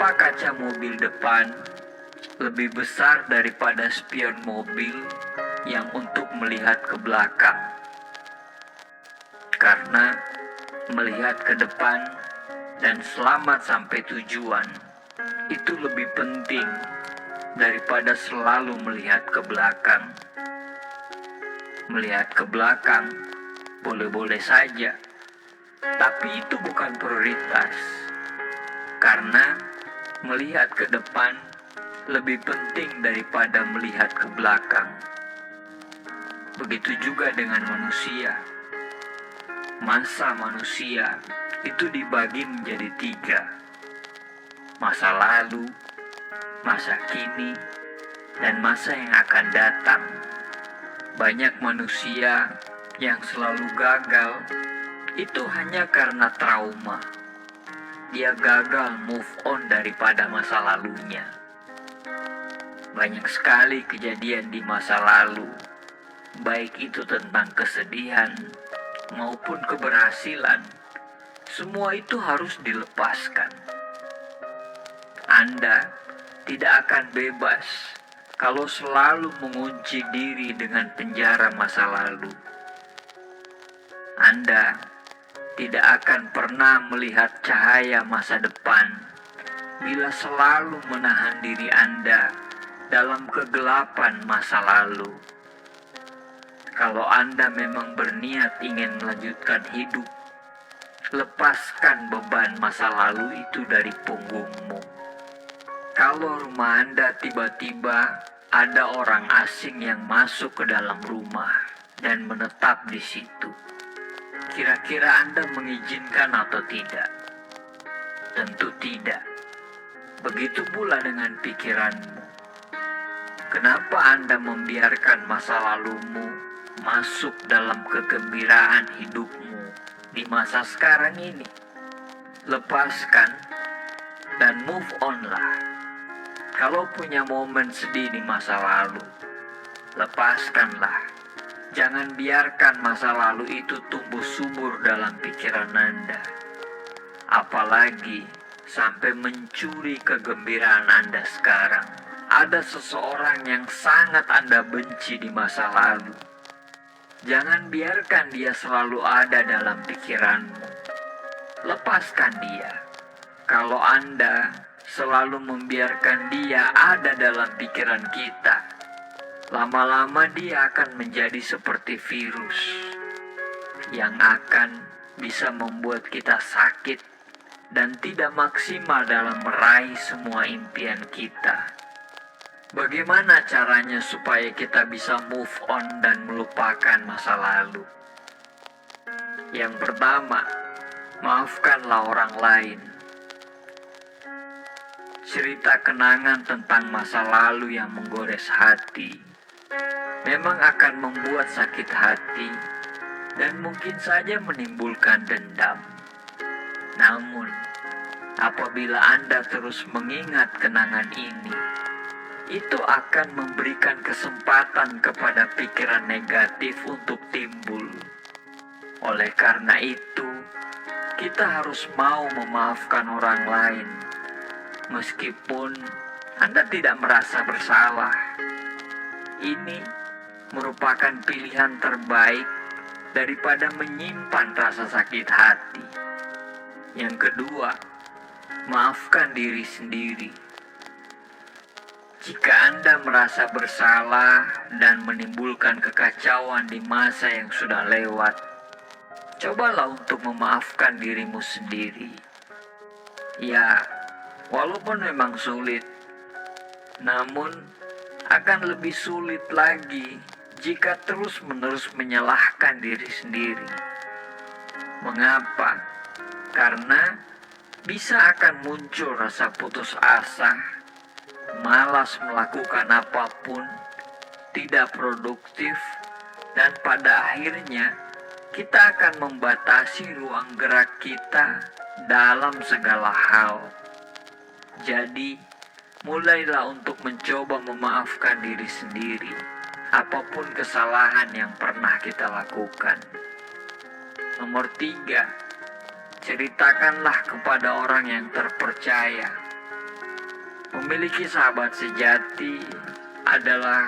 Kenapa kaca mobil depan lebih besar daripada spion mobil yang untuk melihat ke belakang? Karena melihat ke depan dan selamat sampai tujuan itu lebih penting daripada selalu melihat ke belakang. Melihat ke belakang boleh-boleh saja, tapi itu bukan prioritas. Karena melihat ke depan lebih penting daripada melihat ke belakang. Begitu juga dengan manusia. Masa manusia itu dibagi menjadi 3. Masa lalu, masa kini, dan masa yang akan datang. Banyak manusia yang selalu gagal itu hanya karena trauma. Dia gagal move on daripada masa lalunya. Banyak sekali kejadian di masa lalu, baik itu tentang kesedihan maupun keberhasilan. Semua itu harus dilepaskan. Anda tidak akan bebas kalau selalu mengunci diri dengan penjara masa lalu. Anda tidak akan pernah melihat cahaya masa depan bila selalu menahan diri Anda dalam kegelapan masa lalu. Kalau Anda memang berniat ingin melanjutkan hidup, lepaskan beban masa lalu itu dari punggungmu. Kalau rumah Anda tiba-tiba ada orang asing yang masuk ke dalam rumah dan menetap di situ, kira-kira Anda mengizinkan atau tidak? Tentu tidak. Begitu pula dengan pikiranmu. Kenapa Anda membiarkan masa lalumu masuk dalam kegembiraan hidupmu di masa sekarang ini? Lepaskan dan move on lah. Kalau punya momen sedih di masa lalu, lepaskanlah. Jangan biarkan masa lalu itu tumbuh subur dalam pikiran Anda. Apalagi sampai mencuri kegembiraan Anda sekarang. Ada seseorang yang sangat Anda benci di masa lalu. Jangan biarkan dia selalu ada dalam pikiranmu. Lepaskan dia. Kalau Anda selalu membiarkan dia ada dalam pikiran kita, lama-lama dia akan menjadi seperti virus yang akan bisa membuat kita sakit dan tidak maksimal dalam meraih semua impian kita. Bagaimana caranya supaya kita bisa move on dan melupakan masa lalu? Yang pertama, maafkanlah orang lain. Cerita kenangan tentang masa lalu yang menggores hati memang akan membuat sakit hati dan mungkin saja menimbulkan dendam. Namun, apabila Anda terus mengingat kenangan ini, itu akan memberikan kesempatan kepada pikiran negatif untuk timbul. Oleh karena itu, kita harus mau memaafkan orang lain, meskipun Anda tidak merasa bersalah. Ini merupakan pilihan terbaik daripada menyimpan rasa sakit hati. Yang kedua, maafkan diri sendiri. Jika Anda merasa bersalah dan menimbulkan kekacauan di masa yang sudah lewat, cobalah untuk memaafkan dirimu sendiri. Ya, walaupun memang sulit, namun akan lebih sulit lagi jika terus-menerus menyalahkan diri sendiri. Mengapa? Karena bisa akan muncul rasa putus asa, malas melakukan apapun, tidak produktif, dan pada akhirnya kita akan membatasi ruang gerak kita dalam segala hal. Jadi, mulailah untuk mencoba memaafkan diri sendiri, apapun kesalahan yang pernah kita lakukan. Nomor 3, ceritakanlah kepada orang yang terpercaya. Memiliki sahabat sejati adalah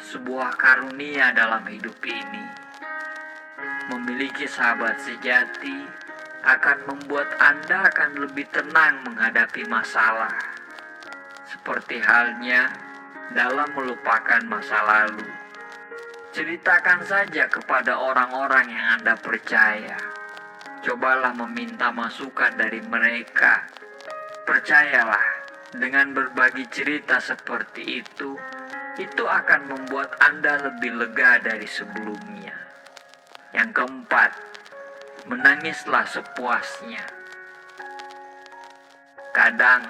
sebuah karunia dalam hidup ini. Memiliki sahabat sejati akan membuat Anda akan lebih tenang menghadapi masalah. Seperti halnya dalam melupakan masa lalu. Ceritakan saja kepada orang-orang yang Anda percaya. Cobalah meminta masukan dari mereka. Percayalah, dengan berbagi cerita seperti itu akan membuat Anda lebih lega dari sebelumnya. Yang keempat, menangislah sepuasnya. Kadang,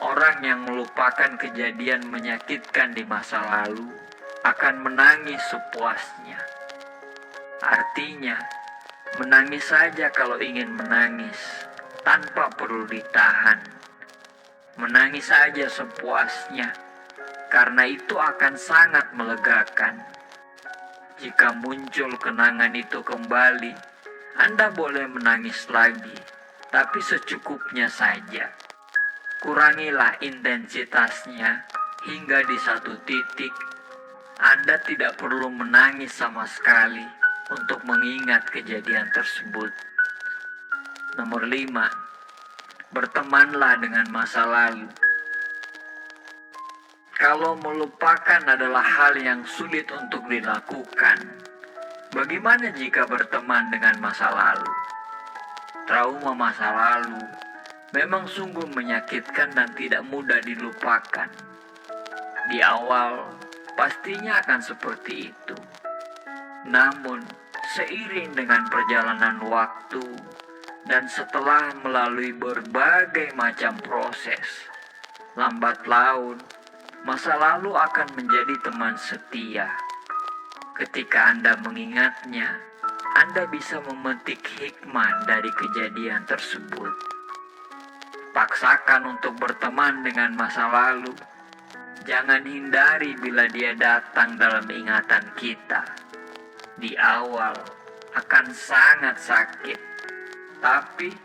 orang yang melupakan kejadian menyakitkan di masa lalu akan menangis sepuasnya. Artinya, menangis saja kalau ingin menangis, tanpa perlu ditahan. Menangis saja sepuasnya, karena itu akan sangat melegakan. Jika muncul kenangan itu kembali, Anda boleh menangis lagi, tapi secukupnya saja. Kurangilah intensitasnya hingga di satu titik, Anda tidak perlu menangis sama sekali untuk mengingat kejadian tersebut. Nomor 5, bertemanlah dengan masa lalu. Kalau melupakan adalah hal yang sulit untuk dilakukan, bagaimana jika berteman dengan masa lalu? Trauma masa lalu memang sungguh menyakitkan dan tidak mudah dilupakan. Di awal, pastinya akan seperti itu. Namun, seiring dengan perjalanan waktu dan setelah melalui berbagai macam proses, lambat laun, masa lalu akan menjadi teman setia. Ketika Anda mengingatnya, Anda bisa memetik hikmah dari kejadian tersebut. Paksakan untuk berteman dengan masa lalu. Jangan hindari bila dia datang dalam ingatan kita. Di awal akan sangat sakit, tapi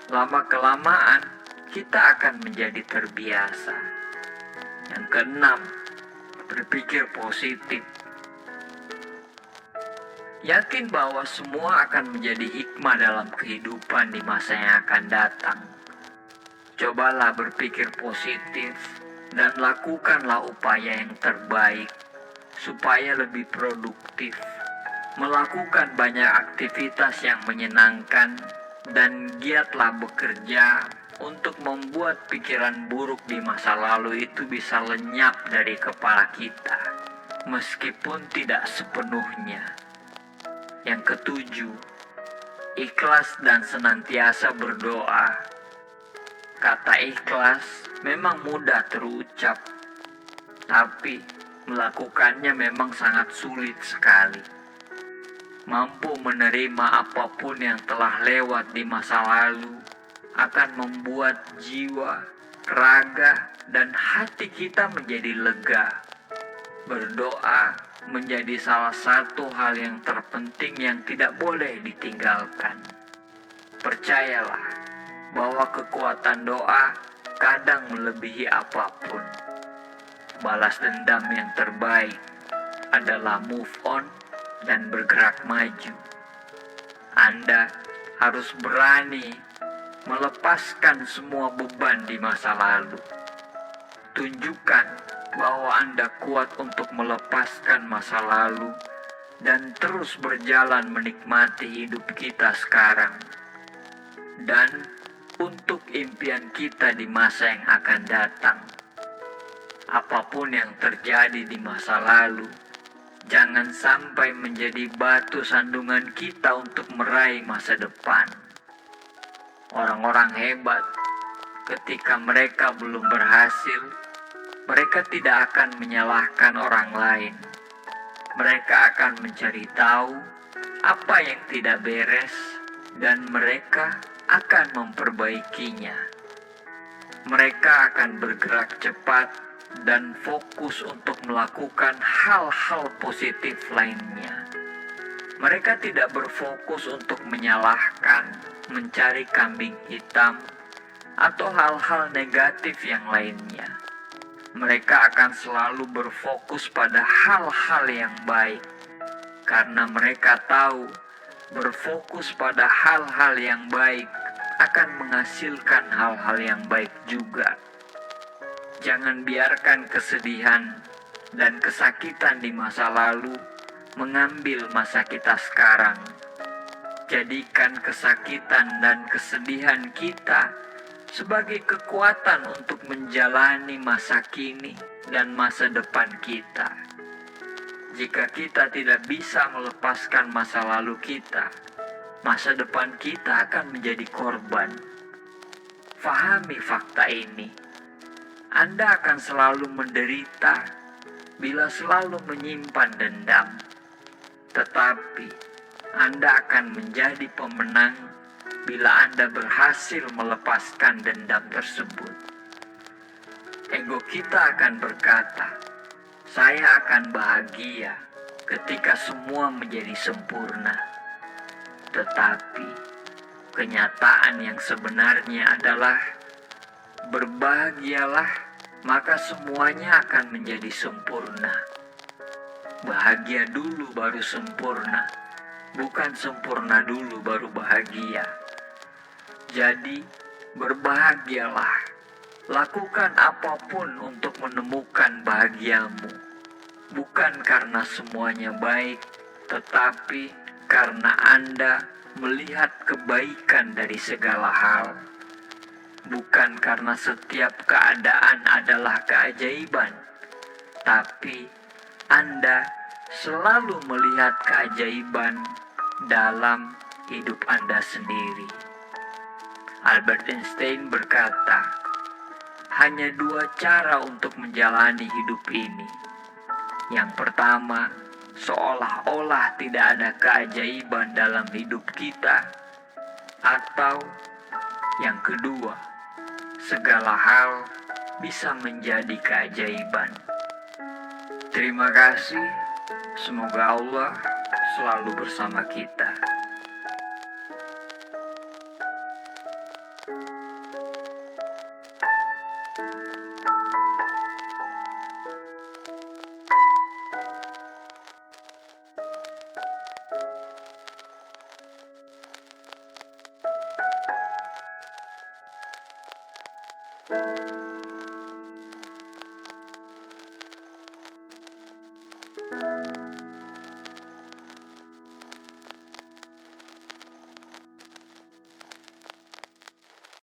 lama-kelamaan kita akan menjadi terbiasa. Yang keenam, berpikir positif. Yakin bahwa semua akan menjadi hikmah dalam kehidupan di masa yang akan datang. Cobalah berpikir positif dan lakukanlah upaya yang terbaik supaya lebih produktif. Melakukan banyak aktivitas yang menyenangkan dan giatlah bekerja untuk membuat pikiran buruk di masa lalu itu bisa lenyap dari kepala kita, meskipun tidak sepenuhnya. Yang ketujuh, ikhlas dan senantiasa berdoa. Kata ikhlas memang mudah terucap, tapi melakukannya memang sangat sulit sekali. Mampu menerima apapun yang telah lewat di masa lalu akan membuat jiwa, raga, dan hati kita menjadi lega. Berdoa menjadi salah satu hal yang terpenting yang tidak boleh ditinggalkan. Percayalah bahwa kekuatan doa kadang melebihi apapun. Balas dendam yang terbaik adalah move on dan bergerak maju. Anda harus berani melepaskan semua beban di masa lalu. Tunjukkan bahwa Anda kuat untuk melepaskan masa lalu dan terus berjalan menikmati hidup kita sekarang. Dan untuk impian kita di masa yang akan datang. Apapun yang terjadi di masa lalu, jangan sampai menjadi batu sandungan kita untuk meraih masa depan. Orang-orang hebat, ketika mereka belum berhasil, mereka tidak akan menyalahkan orang lain. Mereka akan mencari tahu apa yang tidak beres dan mereka akan memperbaikinya. Mereka akan bergerak cepat dan fokus untuk melakukan hal-hal positif lainnya. Mereka tidak berfokus untuk menyalahkan, mencari kambing hitam, atau hal-hal negatif yang lainnya. Mereka akan selalu berfokus pada hal-hal yang baik, karena mereka tahu berfokus pada hal-hal yang baik akan menghasilkan hal-hal yang baik juga. Jangan biarkan kesedihan dan kesakitan di masa lalu mengambil masa kita sekarang. Jadikan kesakitan dan kesedihan kita sebagai kekuatan untuk menjalani masa kini dan masa depan kita. Jika kita tidak bisa melepaskan masa lalu kita, masa depan kita akan menjadi korban. Fahami fakta ini. Anda akan selalu menderita bila selalu menyimpan dendam. Tetapi Anda akan menjadi pemenang bila Anda berhasil melepaskan dendam tersebut. Ego kita akan berkata, "Saya akan bahagia ketika semua menjadi sempurna." Tetapi kenyataan yang sebenarnya adalah, berbahagialah, maka semuanya akan menjadi sempurna. Bahagia dulu baru sempurna, bukan sempurna dulu baru bahagia. Jadi, berbahagialah. Lakukan apapun untuk menemukan bahagiamu. Bukan karena semuanya baik, tetapi karena Anda melihat kebaikan dari segala hal. Bukan karena setiap keadaan adalah keajaiban, tapi Anda selalu melihat keajaiban dalam hidup Anda sendiri. Albert Einstein berkata, hanya 2 cara untuk menjalani hidup ini. Yang pertama, seolah-olah tidak ada keajaiban dalam hidup kita. Atau yang kedua, segala hal bisa menjadi keajaiban. Terima kasih. Semoga Allah selalu bersama kita.